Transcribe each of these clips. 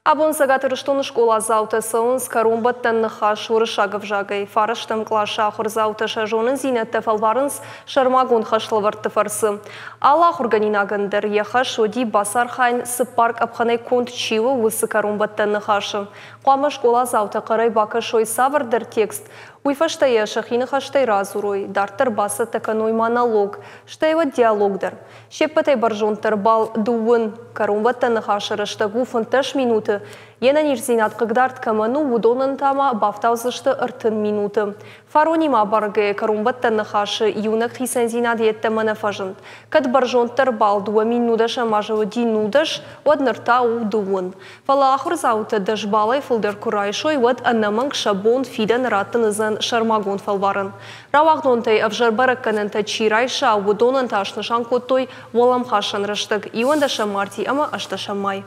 Абон сагатырыштон школа заута саунс карумбаттан нахаш урышагов жагай. Фараштам клаша ахур заута шажонын зинетті фалварынс шармагон хашлаварты фарсы. Аллах органинагандыр яхаш оди басар хайн сыпарк апханай конт чивы высы карумбаттан нахашы. Қуама школа заута қарай бака шой савырдыр текст. Уйфаштая шахины хаштай разурой, дартыр басы таканой монолог, штайва диалогдар. Шеппатай баржонтар бал дуын карумбаттан нахашыры штагу фанташ минуты. Ена нирзинат кагдарт каману вудонын тама бафтаузышты ыртын минуты. Фаронима баргы карумбаттан нахашы юнак хисанзинат етті манафажын. Кад баржонтар бал дуа минудаша мажавы динудаш однырта у дуын. Фала ахур зауты даш балай фылдар курайшой вад аннаманг шабон фидан раттын ызан шармагон фалварын. Равагдонтай авжарбаракканын тачирайша вудонын ташнышан коттой волам хашан раштык. Ивандаша марти ама ашташамай.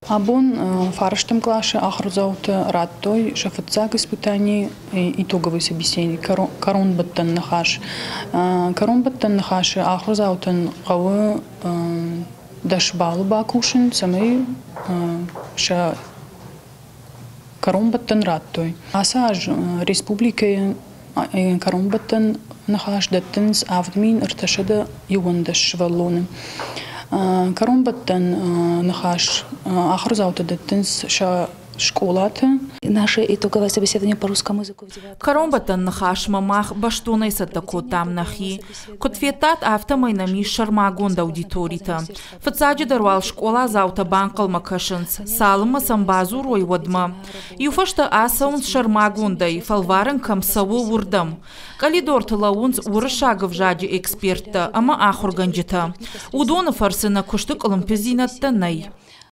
Абон фараштам классе ахрзаута радтой шафатцак испытаний итоговый собеседник карумбаттан нахаш. Карумбаттан нахаш ахрзаутан гавы дашбал бакушин самый ша карумбаттан радтой. Асаж республика карумбаттан нахаш даттенс авдмин арташада югандаш валлоны. Карумбаттан нахаш ахрзаута даттенс ша школата. Наше итоговое собеседование по русскому языку. Карумбаттан нахаш мамах баштунай сатако там нахи. Котфетат автомай нами шармагон да аудиторита. Фацаджи дарвал школа заута банкал макашинс. Салма самбазу рой водма. Юфашта асаунс шармагон дай фалварен камсаву урдам. Калидор талаунс урышагов жади эксперта, ама ахурганджита. Удона фарсына куштык олимпизинатта най.